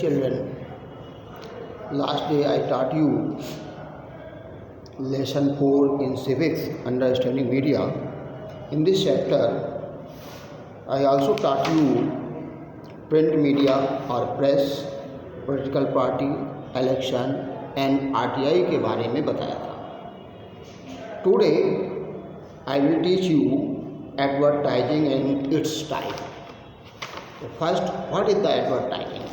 children, last day I taught you lesson 4 in civics, understanding media. In this chapter I also taught you print media or press, political party, election and RTI के बारे में बताया था. Today I will teach you advertising and its type. First, what is the advertising?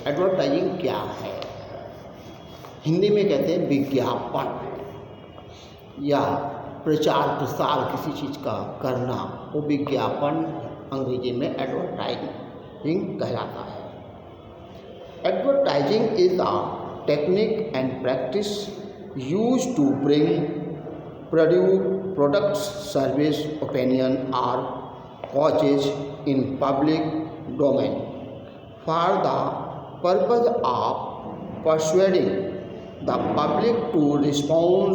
Advertising क्या है? हिंदी में कहते हैं विज्ञापन या प्रचार प्रसार किसी चीज़ का करना, वो विज्ञापन अंग्रेजी में एडवर्टाइजिंग कहलाता है. Advertising is the technique and practice use to bring products, service, opinion or causes in public domain for the purpose of persuading the public to respond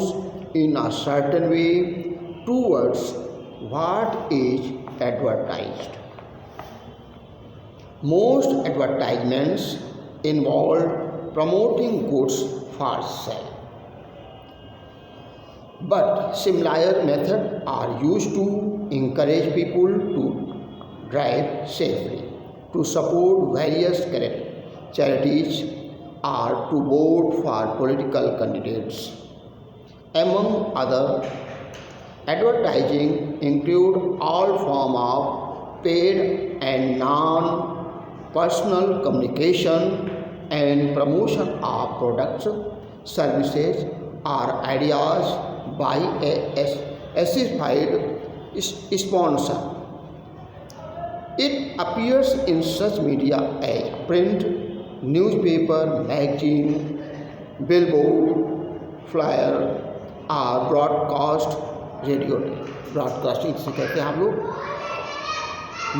in a certain way towards what is advertised. Most advertisements involve promoting goods for sale. But similar methods are used to encourage people to drive safely, to support various charities, or to vote for political candidates. Among other, advertising include all forms of paid and non-personal communication and promotion of products, services, or ideas by a specified sponsor. It appears in such media as print, newspaper, magazine, billboard, flyer or broadcast radio. Broadcasting से कहते हैं हम लोग.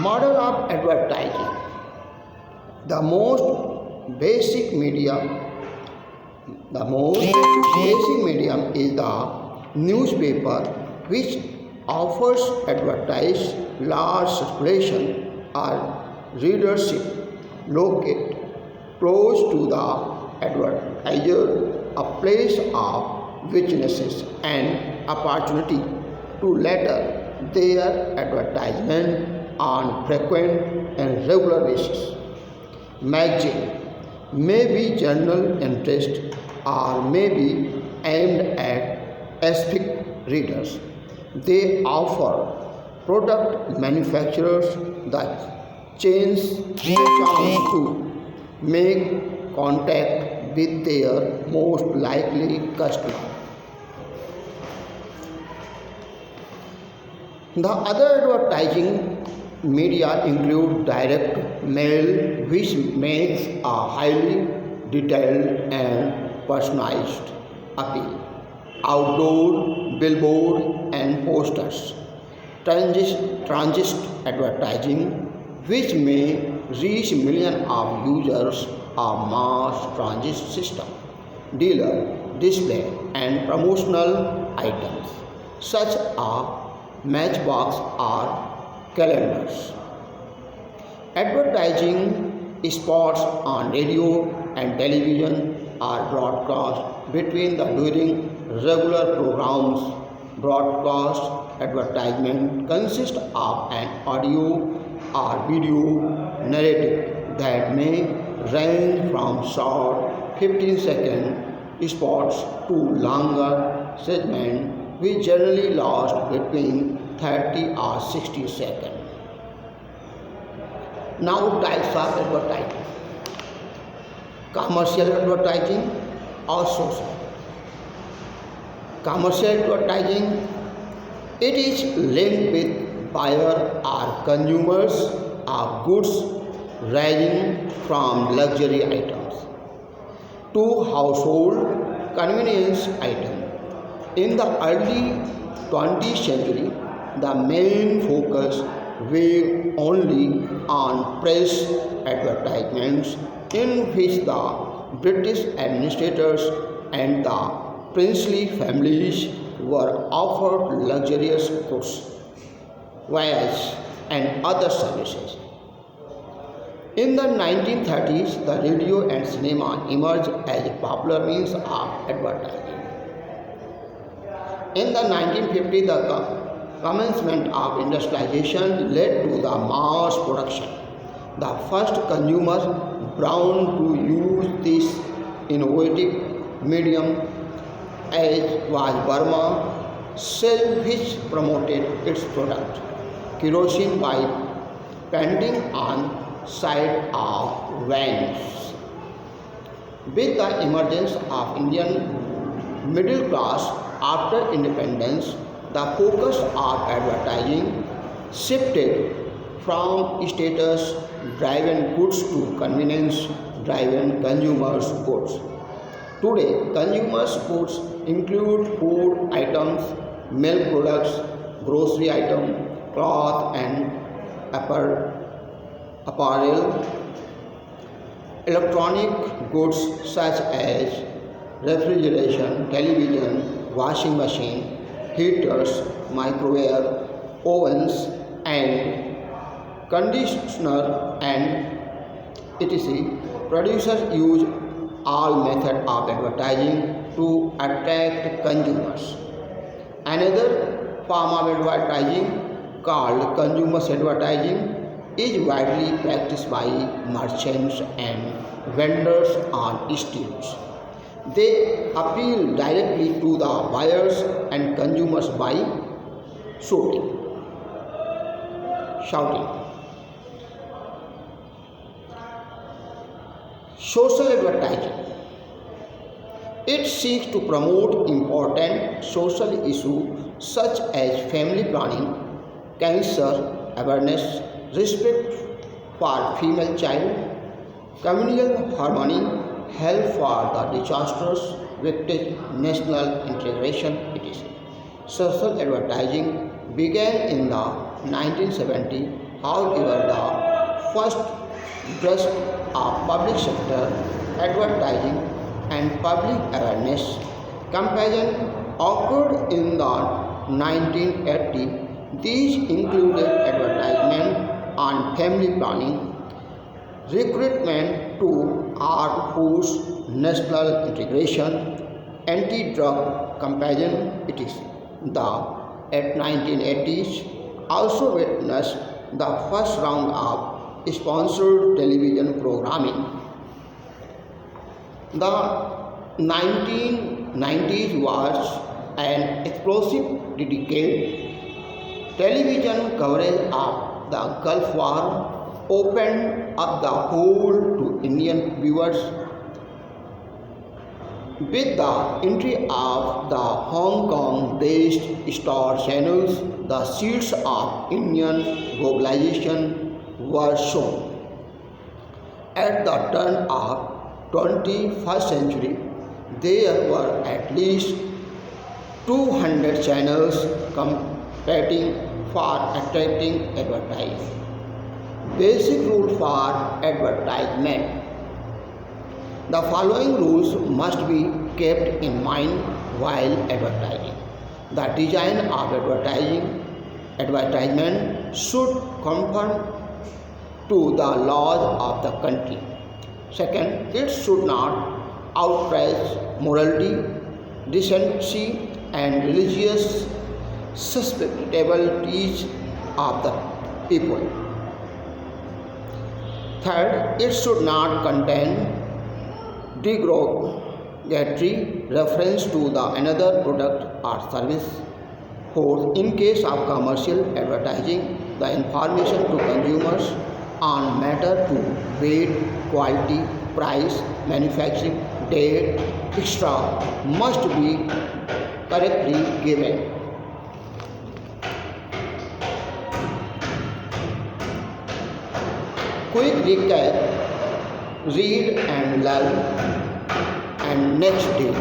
Model of advertising. The most basic medium is the newspaper, which offers advertise large circulation or readership located close to the advertiser, a place of witnesses and opportunity to letter their advertisement on frequent and regular basis. Magazine may be general interest or may be aimed at specific readers. They offer product manufacturers the chance to make contact with their most likely customer. The other advertising media include direct mail, which makes a highly detailed and personalized appeal. Outdoor, billboard and posters. Transit advertising, which may reach millions of users, a mass transit system. Dealer, display and promotional items such as matchbox or calendars. Advertising spots on radio and television are broadcast during regular programs. Broadcast advertisement consists of an audio or video narrative that may range from short 15-second spots to longer segments which generally last between 30 or 60 seconds. Now types of advertising. Commercial advertising or social. Commercial advertising, it is linked with buyer or consumers of goods ranging from luxury items to household convenience items. In the early 20th century, the main focus was only on press advertisements in which the British administrators and the princely families were offered luxurious goods, wares, and other services. In the 1930s, the radio and cinema emerged as popular means of advertising. In the 1950s, the commencement of industrialization led to the mass production. The first consumers bound to use this innovative medium as was Burma Shell, which promoted its product, kerosene, by painting on side of vans. With the emergence of Indian middle class after independence, the focus of advertising shifted from status-driven goods to convenience-driven consumers' goods. Today, consumers' goods include food items, milk products, grocery items, cloth and apparel, electronic goods such as refrigeration, television, washing machine, heaters, microwave, ovens, and conditioner, and etc. Producers use all methods of advertising to attract consumers. Another form of advertising, called consumer advertising, is widely practiced by merchants and vendors on streets. They appeal directly to the buyers and consumers by shouting. Social advertising. It seeks to promote important social issues such as family planning, cancer awareness, respect for female child, communal harmony, help for the disastrous victims, national integration, etc. Social advertising began in the 1970s. However, the first burst of public sector advertising and public awareness campaign occurred in the 1980s. These included advertisement on family planning, recruitment to armed force, national integration, anti-drug campaign, etc. The 1980s also witnessed the first round of sponsored television programming. The 1990s was an explosive decade. Television coverage of the Gulf War opened up the hole to Indian viewers. With the entry of the Hong Kong-based Star channels, the seeds of Indian globalization were sown. At the turn of 21st century, there were at least 200 channels competing for attracting advertising. Basic rule for advertisement. The following rules must be kept in mind while advertising. The design of advertisement should conform to the laws of the country. Second, it should not outrage morality, decency, and religious susceptibilities of the people. Third, it should not contain derogatory reference to the another product or service. Fourth, in case of commercial advertising, the information to consumers on matter to weight, quality, price, manufacturing date, etc. must be correctly given. Quick recap, read and learn, and next day.